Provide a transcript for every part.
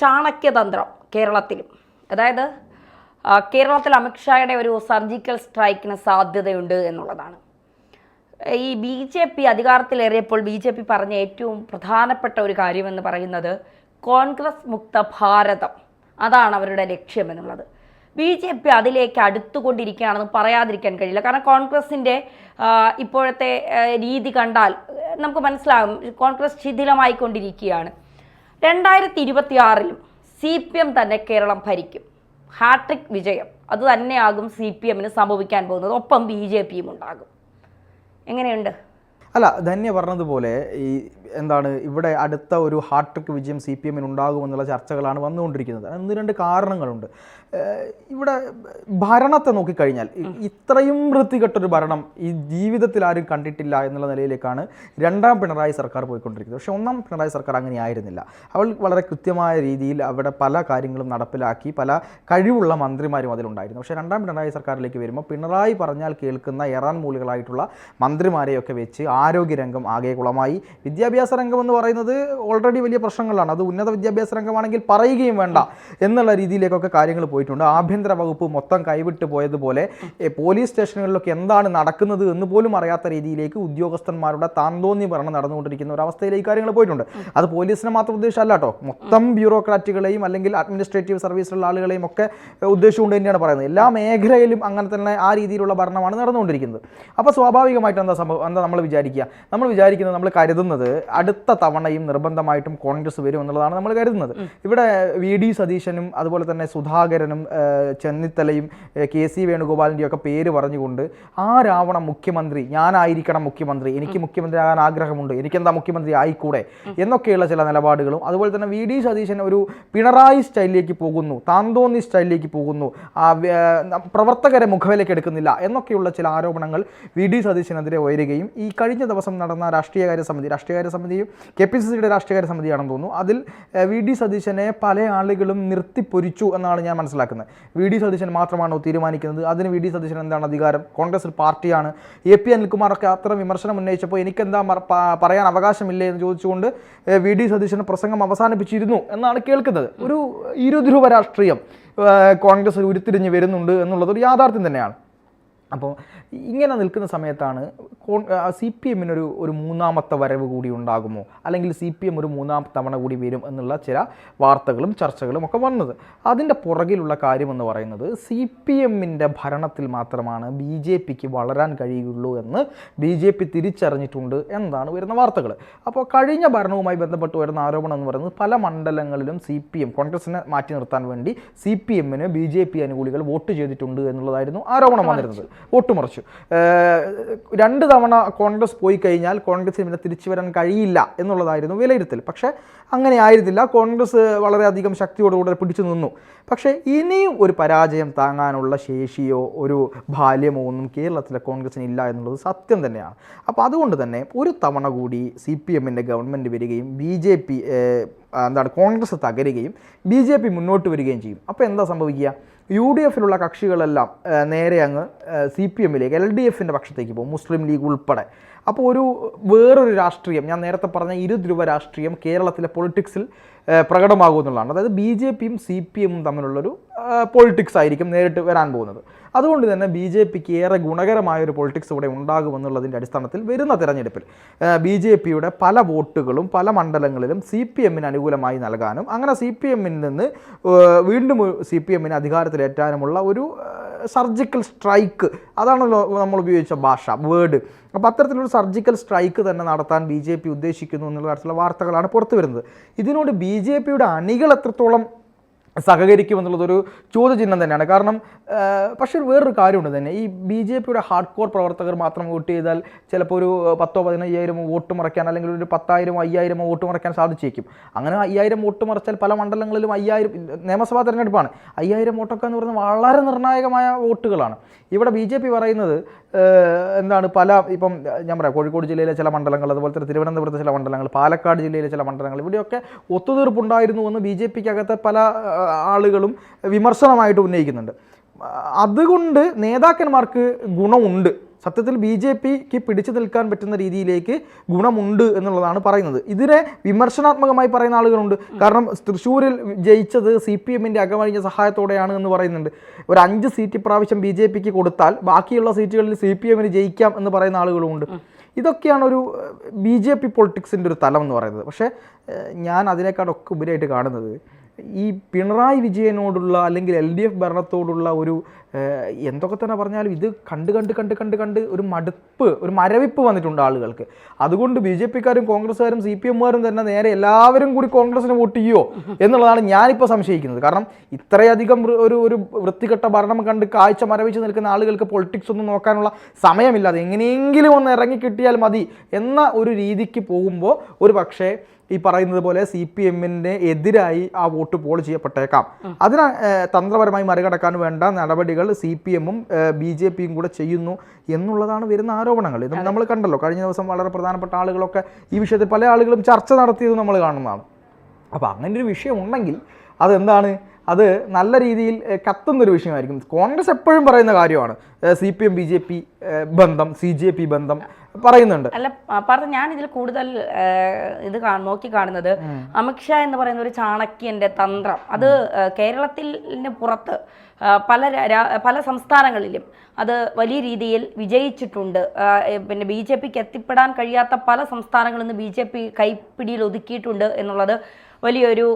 ചാണക്യതന്ത്രം കേരളത്തിലും, അതായത് കേരളത്തിൽ അമിത്ഷായുടെ ഒരു സർജിക്കൽ സ്ട്രൈക്കിന് സാധ്യതയുണ്ട് എന്നുള്ളതാണ്. ഈ ബി ജെ പി അധികാരത്തിലേറിയപ്പോൾ ബി ജെ പി പറഞ്ഞ ഏറ്റവും പ്രധാനപ്പെട്ട ഒരു കാര്യമെന്ന് പറയുന്നത് കോൺഗ്രസ് മുക്ത ഭാരതം, അതാണ് അവരുടെ ലക്ഷ്യമെന്നുള്ളത്. ബി ജെ പി അതിലേക്ക് അടുത്തുകൊണ്ടിരിക്കുകയാണെന്ന് പറയാതിരിക്കാൻ കഴിയില്ല. കാരണം കോൺഗ്രസിൻ്റെ ഇപ്പോഴത്തെ രീതി കണ്ടാൽ നമുക്ക് മനസ്സിലാകും, കോൺഗ്രസ് ശിഥിലമായിക്കൊണ്ടിരിക്കുകയാണ്. 2026 CPM തന്നെ കേരളം ഭരിക്കും. ഹാട്രിക് വിജയം അത് തന്നെയാകും CPM സംഭവിക്കാൻ പോകുന്നത്. ഒപ്പം BJP ഉണ്ടാകും. എങ്ങനെയുണ്ട്? അല്ല, ധന്യ പറഞ്ഞതുപോലെ ഇവിടെ അടുത്ത ഒരു ഹാട്രിക് വിജയം CPM ഉണ്ടാകുമെന്നുള്ള ചർച്ചകളാണ് വന്നുകൊണ്ടിരിക്കുന്നത്. ഒന്ന് രണ്ട് കാരണങ്ങളുണ്ട്. ഇവിടെ ഭരണത്തെ നോക്കിക്കഴിഞ്ഞാൽ ഇത്രയും വൃത്തികെട്ടൊരു ഭരണം ഈ ജീവിതത്തിൽ ആരും കണ്ടിട്ടില്ല എന്നുള്ള നിലയിലേക്കാണ് രണ്ടാം പിണറായി സർക്കാർ പോയിക്കൊണ്ടിരിക്കുന്നത്. പക്ഷേ ഒന്നാം പിണറായി സർക്കാർ അങ്ങനെ ആയിരുന്നില്ല. അവൾ വളരെ കൃത്യമായ രീതിയിൽ അവിടെ പല കാര്യങ്ങളും നടപ്പിലാക്കി, പല കഴിവുള്ള മന്ത്രിമാരും അതിലുണ്ടായിരുന്നു. പക്ഷേ രണ്ടാം പിണറായി സർക്കാരിലേക്ക് വരുമ്പോൾ പിണറായി പറഞ്ഞാൽ കേൾക്കുന്ന എറാൻ മൂലികളായിട്ടുള്ള മന്ത്രിമാരെയൊക്കെ വെച്ച് ആരോഗ്യരംഗം ആകെ കുളമായി. വിദ്യാഭ്യാസ രംഗം എന്ന് പറയുന്നത് ഓൾറെഡി വലിയ പ്രശ്നങ്ങളാണ്. അത് ഉന്നത വിദ്യാഭ്യാസ രംഗമാണെങ്കിൽ പറയുകയും വേണ്ട എന്നുള്ള രീതിയിലേക്കൊക്കെ കാര്യങ്ങൾ പോയിട്ടുണ്ട്. ആഭ്യന്തര വകുപ്പ് മൊത്തം കൈവിട്ട് പോയതുപോലെ പോലീസ് സ്റ്റേഷനുകളിലൊക്കെ എന്താണ് നടക്കുന്നത് എന്ന് പോലും അറിയാത്ത രീതിയിലേക്ക് ഉദ്യോഗസ്ഥന്മാരുടെ താന്തോന്നി ഭരണം നടന്നുകൊണ്ടിരിക്കുന്ന ഒരു അവസ്ഥയിലേക്ക് കാര്യങ്ങൾ പോയിട്ടുണ്ട്. അത് പോലീസിനെ മാത്രം ഉദ്ദേശിച്ചല്ല കേട്ടോ, മൊത്തം ബ്യൂറോക്രാറ്റുകളെയും അല്ലെങ്കിൽ അഡ്മിനിസ്ട്രേറ്റീവ് സർവീസിലുള്ള ആളുകളെയും ഒക്കെ ഉദ്ദേശിച്ചുകൊണ്ട് തന്നെയാണ് പറയുന്നത്. എല്ലാ മേഖലയിലും അങ്ങനെ തന്നെ ആ രീതിയിലുള്ള ഭരണമാണ് നടന്നുകൊണ്ടിരിക്കുന്നത്. അപ്പോൾ സ്വാഭാവികമായിട്ട് എന്താ നമ്മൾ വിചാരിക്കുന്നത്, നമ്മൾ കരുതുന്നത് അടുത്ത തവണയും നിർബന്ധമായിട്ടും കോൺഗ്രസ് വരും എന്നുള്ളതാണ് നമ്മൾ കരുതുന്നത്. ഇവിടെ VD സതീശനും അതുപോലെ തന്നെ സുധാകരനും ചെന്നിത്തലയും KC വേണുഗോപാലിൻ്റെ ഒക്കെ പേര് പറഞ്ഞുകൊണ്ട് ആരാവണം മുഖ്യമന്ത്രി, ഞാനായിരിക്കണം മുഖ്യമന്ത്രി, എനിക്ക് മുഖ്യമന്ത്രി ആകാൻ ആഗ്രഹമുണ്ട്, എനിക്കെന്താ മുഖ്യമന്ത്രി ആയിക്കൂടെ എന്നൊക്കെയുള്ള ചില നിലപാടുകളും, അതുപോലെ തന്നെ VD സതീശൻ ഒരു പിണറായി സ്റ്റൈലിലേക്ക് പോകുന്നു, താന്തോന്നി സ്റ്റൈലിലേക്ക് പോകുന്നു, പ്രവർത്തകരെ മുഖവിലേക്ക് എടുക്കുന്നില്ല എന്നൊക്കെയുള്ള ചില ആരോപണങ്ങൾ VD സതീശനെതിരെ ഉയരുകയും ഈ കഴിഞ്ഞ ദിവസം നടന്ന രാഷ്ട്രീയകാര്യ സമിതിയും KPCCയുടെ രാഷ്ട്രീയകാര്യ സമിതിയാണെന്ന് തോന്നുന്നു, അതിൽ VD സതീശനെ പല ആളുകളും നിർത്തിപ്പൊരിച്ചു എന്നാണ് ഞാൻ മനസ്സിലാക്കുന്നത്. VD സതീശൻ മാത്രമാണോ തീരുമാനിക്കുന്നത്? അതിന് VD സതീശൻ എന്താണ് അധികാരം? കോൺഗ്രസ് പാർട്ടിയാണ്. AP അനിൽകുമാറൊക്കെ അത്ര വിമർശനം ഉന്നയിച്ചപ്പോൾ എനിക്കെന്താ പറയാൻ അവകാശമില്ലേ എന്ന് ചോദിച്ചുകൊണ്ട് VD സതീശൻ പ്രസംഗം അവസാനിപ്പിച്ചിരുന്നു എന്നാണ് കേൾക്കുന്നത്. ഒരു ഇരുധ്രുവ രാഷ്ട്രീയം കോൺഗ്രസ് ഉരുത്തിരിഞ്ഞ് വരുന്നുണ്ട് എന്നുള്ളതൊരു യാഥാർത്ഥ്യം തന്നെയാണ്. അപ്പോൾ ഇങ്ങനെ നിൽക്കുന്ന സമയത്താണ് CPM ഒരു മൂന്നാമത്തെ വരവ് കൂടി ഉണ്ടാകുമോ, അല്ലെങ്കിൽ CPM ഒരു മൂന്നാം തവണ കൂടി വരും എന്നുള്ള ചില വാർത്തകളും ചർച്ചകളും ഒക്കെ വന്നത്. അതിൻ്റെ പുറകിലുള്ള കാര്യമെന്ന് പറയുന്നത് CPM ഭരണത്തിൽ മാത്രമാണ് BJPക്ക് വളരാൻ കഴിയുള്ളൂ എന്ന് BJP തിരിച്ചറിഞ്ഞിട്ടുണ്ട് എന്നതാണ് വരുന്ന വാർത്തകൾ. അപ്പോൾ കഴിഞ്ഞ ഭരണവുമായി ബന്ധപ്പെട്ട് വരുന്ന ആരോപണം എന്ന് പറയുന്നത് പല മണ്ഡലങ്ങളിലും CPM കോൺഗ്രസിനെ മാറ്റി നിർത്താൻ വേണ്ടി CPM BJP അനുകൂലികൾ വോട്ട് ചെയ്തിട്ടുണ്ട് എന്നുള്ളതായിരുന്നു ആരോപണം വന്നിരുന്നത്. വോട്ട് മറിച്ചു. 2 തവണ കോൺഗ്രസ് പോയി കഴിഞ്ഞാൽ കോൺഗ്രസിന് തിരിച്ചു വരാൻ കഴിയില്ല എന്നുള്ളതായിരുന്നു വിലയിരുത്തൽ. പക്ഷേ അങ്ങനെ ആയിരുന്നില്ല. കോൺഗ്രസ് വളരെയധികം ശക്തിയോടുകൂടെ പിടിച്ചു നിന്നു. പക്ഷേ ഇനിയും ഒരു പരാജയം താങ്ങാനുള്ള ശേഷിയോ ഒരു ബാല്യമോ ഒന്നും കേരളത്തിലെ കോൺഗ്രസിന് ഇല്ല എന്നുള്ളത് സത്യം തന്നെയാണ്. അപ്പോൾ അതുകൊണ്ട് തന്നെ ഒരു തവണ കൂടി CPM ഗവൺമെൻറ് വരികയും BJP കോൺഗ്രസ് തകരുകയും BJP മുന്നോട്ട് വരികയും ചെയ്യും. അപ്പോൾ എന്താ സംഭവിക്കുക? UDFിലുള്ള കക്ഷികളെല്ലാം നേരെ അങ്ങ് CPMലേക്ക് LDF പക്ഷത്തേക്ക് പോകും, മുസ്ലിം ലീഗ് ഉൾപ്പെടെ. അപ്പോൾ വേറൊരു രാഷ്ട്രീയം, ഞാൻ നേരത്തെ പറഞ്ഞ ഇരുധ്രുവ രാഷ്ട്രീയം കേരളത്തിലെ പൊളിറ്റിക്സിൽ പ്രകടമാകുമെന്നുള്ളതാണ്. അതായത് BJPയും CPMും തമ്മിലുള്ളൊരു പൊളിറ്റിക്സ് ആയിരിക്കും നേരിട്ട് വരാൻ പോകുന്നത്. അതുകൊണ്ട് തന്നെ BJPക്ക് ഏറെ ഗുണകരമായൊരു പൊളിറ്റിക്സ് ഇവിടെ ഉണ്ടാകുമെന്നുള്ളതിൻ്റെ അടിസ്ഥാനത്തിൽ വരുന്ന തെരഞ്ഞെടുപ്പിൽ BJPയുടെ പല വോട്ടുകളും പല മണ്ഡലങ്ങളിലും CPMന് അനുകൂലമായി നൽകാനും അങ്ങനെ CPMൽ നിന്ന് വീണ്ടും CPMനെ അധികാരത്തിലേറ്റാനുമുള്ള ഒരു സർജിക്കൽ സ്ട്രൈക്ക്, അതാണല്ലോ നമ്മൾ ഉപയോഗിച്ച ഭാഷ, വേർഡ്. അപ്പോൾ അത്തരത്തിലൊരു സർജിക്കൽ സ്ട്രൈക്ക് തന്നെ നടത്താൻ BJP ഉദ്ദേശിക്കുന്നു എന്നുള്ള തരത്തിലുള്ള വാർത്തകളാണ് പുറത്തു വരുന്നത്. ഇതിനോട് BJPയുടെ അണികൾ എത്രത്തോളം സഹകരിക്കുമെന്നുള്ളതൊരു ചോദ്യചിഹ്നം തന്നെയാണ്. കാരണം പക്ഷേ വേറൊരു കാര്യമുണ്ട് തന്നെ, ഈ BJPയുടെ ഹാർഡ് കോർ പ്രവർത്തകർ മാത്രം വോട്ട് ചെയ്താൽ ചിലപ്പോൾ ഒരു 10,000-15,000 വോട്ട് മറയ്ക്കാൻ, അല്ലെങ്കിൽ ഒരു 10,000-5,000 വോട്ട് മറയ്ക്കാൻ സാധിച്ചേക്കും. അങ്ങനെ 5,000 വോട്ട് മറച്ചാൽ പല മണ്ഡലങ്ങളിലും 5,000 നിയമസഭാ തെരഞ്ഞെടുപ്പാണ്, 5,000 വോട്ടൊക്കെ എന്ന് പറയുന്നത് വളരെ നിർണായകമായ വോട്ടുകളാണ്. ഇവിടെ BJP പറയുന്നത് ഇപ്പം ഞാൻ പറയാം, കോഴിക്കോട് ജില്ലയിലെ ചില മണ്ഡലങ്ങൾ, അതുപോലെ തന്നെ തിരുവനന്തപുരത്തെ ചില മണ്ഡലങ്ങൾ, പാലക്കാട് ജില്ലയിലെ ചില മണ്ഡലങ്ങൾ, ഇവിടെയൊക്കെ ഒത്തുതീർപ്പുണ്ടായിരുന്നു എന്ന് BJPക്കകത്തെ പല ആളുകളും വിമർശനമായിട്ട് ഉന്നയിക്കുന്നുണ്ട്. അതുകൊണ്ട് നേതാക്കന്മാർക്ക് ഗുണമുണ്ട് സത്യത്തിൽ BJPക്ക് പിടിച്ചു നിൽക്കാൻ പറ്റുന്ന രീതിയിലേക്ക് ഗുണമുണ്ട് എന്നുള്ളതാണ് പറയുന്നത്. ഇതിനെ വിമർശനാത്മകമായി പറയുന്ന ആളുകളുണ്ട്. കാരണം തൃശ്ശൂരിൽ ജയിച്ചത് CPMൻ്റെ അകമഴിഞ്ഞ സഹായത്തോടെയാണ് എന്ന് പറയുന്നുണ്ട്. ഒരു 5 സീറ്റ് ഇപ്രാവശ്യം BJPക്ക് കൊടുത്താൽ ബാക്കിയുള്ള സീറ്റുകളിൽ CPMന് ജയിക്കാം എന്ന് പറയുന്ന ആളുകളുമുണ്ട്. ഇതൊക്കെയാണ് ഒരു BJP പൊളിറ്റിക്സിൻ്റെ ഒരു തലം എന്ന് പറയുന്നത്. പക്ഷേ ഞാൻ അതിനേക്കാളൊക്കെ ഉപരിയായിട്ട് കാണുന്നത് ഈ പിണറായി വിജയനോടുള്ള അല്ലെങ്കിൽ LDF ഭരണത്തോടുള്ള ഒരു എന്തൊക്കെ തന്നെ പറഞ്ഞാലും ഇത് കണ്ട് ഒരു മടുപ്പ്, ഒരു മരവിപ്പ് വന്നിട്ടുണ്ട് ആളുകൾക്ക്. അതുകൊണ്ട് BJPക്കാരും കോൺഗ്രസ്സുകാരും CPMകാരും തന്നെ നേരെ എല്ലാവരും കൂടി കോൺഗ്രസിന് വോട്ട് ചെയ്യുമോ എന്നുള്ളതാണ് ഞാനിപ്പോൾ സംശയിക്കുന്നത്. കാരണം ഇത്രയധികം ഒരു വൃത്തികെട്ട ഭരണം കണ്ട് കാഴ്ച മരവിച്ച് നിൽക്കുന്ന ആളുകൾക്ക് പൊളിറ്റിക്സ് ഒന്നും നോക്കാനുള്ള സമയമില്ലാതെ എങ്ങനെയെങ്കിലും ഒന്ന് ഇറങ്ങി കിട്ടിയാൽ മതി എന്ന ഒരു രീതിക്ക് പോകുമ്പോൾ ഒരു പക്ഷേ ഈ പറയുന്നത് പോലെ CPMന് എതിരായി ആ വോട്ട് പോൾ ചെയ്യപ്പെട്ടേക്കാം. അതിന് തന്ത്രപരമായി മറികടക്കാൻ വേണ്ട നടപടികൾ CPMും BJPയും കൂടെ ചെയ്യുന്നു എന്നുള്ളതാണ് വരുന്ന ആരോപണങ്ങൾ. ഇത് നമ്മൾ കണ്ടല്ലോ, കഴിഞ്ഞ ദിവസം വളരെ പ്രധാനപ്പെട്ട ആളുകളൊക്കെ ഈ വിഷയത്തിൽ പല ആളുകളും ചർച്ച നടത്തിയത് നമ്മൾ കാണുന്നതാണ്. അപ്പോൾ അങ്ങനെ ഒരു വിഷയം ഉണ്ടെങ്കിൽ അതെന്താണ്, അത് നല്ല രീതിയിൽ കത്തുന്നൊരു വിഷയമായിരിക്കും. കോൺഗ്രസ് എപ്പോഴും പറയുന്ന കാര്യമാണ് CPM BJP ബന്ധം, CJP ബന്ധം പറയുന്നുണ്ട്. അല്ല പറഞ്ഞ ഞാൻ ഇതിൽ കൂടുതൽ ഇത് നോക്കി കാണുന്നത് അമിത്ഷാ എന്ന് പറയുന്ന ഒരു ചാണക്യന്റെ തന്ത്രം അത് കേരളത്തിന് പുറത്ത് പല സംസ്ഥാനങ്ങളിലും അത് വലിയ രീതിയിൽ വിജയിച്ചിട്ടുണ്ട്. പിന്നെ BJPക്ക് എത്തിപ്പെടാൻ കഴിയാത്ത പല സംസ്ഥാനങ്ങളിൽ നിന്ന് BJP കൈപ്പിടിയിൽ ഒതുക്കിയിട്ടുണ്ട് എന്നുള്ളത് വലിയൊരു,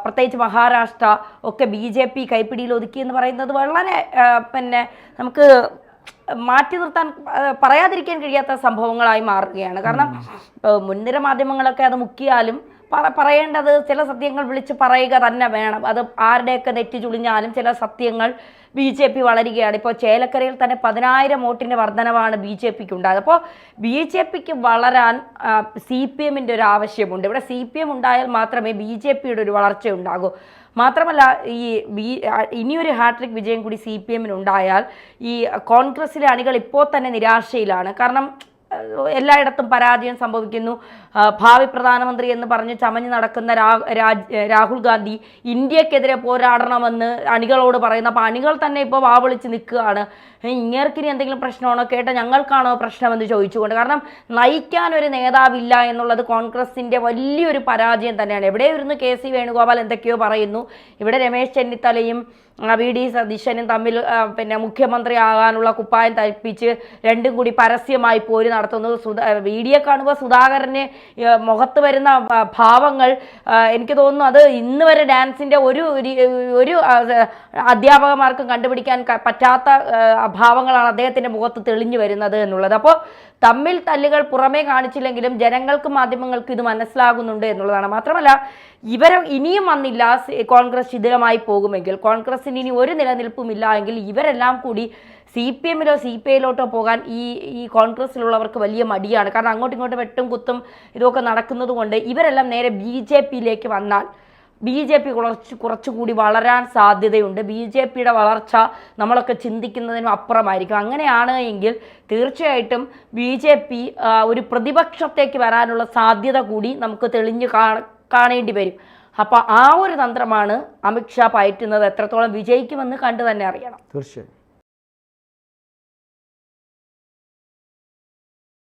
പ്രത്യേകിച്ച് മഹാരാഷ്ട്ര ഒക്കെ BJP കൈപ്പിടിയിൽ ഒതുക്കി എന്ന് പറയുന്നത് വളരെ പിന്നെ നമുക്ക് മാറ്റി നിർത്താൻ പറയാതിരിക്കാൻ കഴിയാത്ത സംഭവങ്ങളായി മാറുകയാണ്. കാരണം മുൻനിര മാധ്യമങ്ങളൊക്കെ അത് മുക്കിയാലും പറയേണ്ടത് ചില സത്യങ്ങൾ വിളിച്ച് പറയുക തന്നെ വേണം. അത് ആരുടെയൊക്കെ നെറ്റി ചുളിഞ്ഞാലും ചില സത്യങ്ങൾ BJP വളരുകയാണ്. ഇപ്പോൾ ചേലക്കരയിൽ തന്നെ 10,000 വോട്ടിൻ്റെ വർധനവാണ് BJPക്ക് ഉണ്ടായത്. അപ്പോൾ BJPക്ക് വളരാൻ CPMൻ്റെ ഒരു ആവശ്യമുണ്ട്. ഇവിടെ CPM ഉണ്ടായാൽ മാത്രമേ BJPയുടെ ഒരു വളർച്ച ഉണ്ടാകൂ. മാത്രമല്ല ഇനിയൊരു ഹാട്രിക് വിജയം കൂടി CPMന് ഉണ്ടായാൽ ഈ കോൺഗ്രസിലെ അണികൾ ഇപ്പോൾ തന്നെ നിരാശയിലാണ്. കാരണം എല്ലായിടത്തും പരാജയം സംഭവിക്കുന്നു. ഭാവി പ്രധാനമന്ത്രി എന്ന് പറഞ്ഞ് ചമഞ്ഞ് നടക്കുന്ന രാഹുൽ ഗാന്ധി ഇന്ത്യക്കെതിരെ പോരാടണമെന്ന് അണികളോട് പറയുന്നു. അപ്പോൾ അണികൾ തന്നെ ഇപ്പോൾ വാവിളിച്ച് നിൽക്കുകയാണ്. ഇങ്ങേർക്കിനി എന്തെങ്കിലും പ്രശ്നമാണോ കേട്ട ഞങ്ങൾക്കാണോ പ്രശ്നമെന്ന് ചോദിച്ചുകൊണ്ട്. കാരണം നയിക്കാൻ ഒരു നേതാവില്ല എന്നുള്ളത് കോൺഗ്രസിൻ്റെ വലിയൊരു പരാജയം തന്നെയാണ്. എവിടെ ഇരുന്ന് KC വേണുഗോപാൽ എന്തൊക്കെയോ പറയുന്നു, ഇവിടെ രമേശ് ചെന്നിത്തലയും VD സതീശനും തമ്മിൽ പിന്നെ മുഖ്യമന്ത്രി ആകാനുള്ള കുപ്പായം തയ്പ്പിച്ച് രണ്ടും കൂടി പരസ്യമായി പോര് നടത്തുന്നു. VDയെ കാണുമ്പോൾ സുധാകരന് മുഖത്ത് വരുന്ന ഭാവങ്ങൾ എനിക്ക് തോന്നുന്നു അത് ഇന്ന് വരെ ഡാൻസിൻ്റെ ഒരു അധ്യാപകന്മാർക്കും കണ്ടുപിടിക്കാൻ പറ്റാത്ത ഭാവങ്ങളാണ് അദ്ദേഹത്തിൻ്റെ മുഖത്ത് തെളിഞ്ഞു വരുന്നത് എന്നുള്ളത്. അപ്പോൾ തമ്മിൽ തല്ലുകൾ പുറമേ കാണിച്ചില്ലെങ്കിലും ജനങ്ങൾക്കും മാധ്യമങ്ങൾക്കും ഇത് മനസ്സിലാകുന്നുണ്ട് എന്നുള്ളതാണ്. മാത്രമല്ല ഇനിയും വന്നില്ല, കോൺഗ്രസ് ശിഥിലമായി പോകുമെങ്കിൽ, കോൺഗ്രസിന് ഇനി ഒരു നിലനിൽപ്പുമില്ല എങ്കിൽ ഇവരെല്ലാം കൂടി CPMലോ CPIയിലോട്ടോ പോകാൻ ഈ കോൺഗ്രസ്സിലുള്ളവർക്ക് വലിയ മടിയാണ്. കാരണം അങ്ങോട്ടും ഇങ്ങോട്ടും വെട്ടും കുത്തും ഇതൊക്കെ നടക്കുന്നത് കൊണ്ട് ഇവരെല്ലാം നേരെ BJPയിലേക്ക് വന്നാൽ BJP കുറച്ചുകൂടി വളരാൻ സാധ്യതയുണ്ട്. BJPയുടെ വളർച്ച നമ്മളൊക്കെ ചിന്തിക്കുന്നതിനും അപ്പുറമായിരിക്കും. അങ്ങനെയാണ് എങ്കിൽ തീർച്ചയായിട്ടും BJP ഒരു പ്രതിപക്ഷത്തേക്ക് വരാനുള്ള സാധ്യത കൂടി നമുക്ക് തെളിഞ്ഞു കാണേണ്ടി വരും. അപ്പോൾ ആ ഒരു തന്ത്രമാണ് അമിത്ഷാ പയറ്റുന്നത്. എത്രത്തോളം വിജയിക്കുമെന്ന് കണ്ടു തന്നെ അറിയണം. തീർച്ചയായും.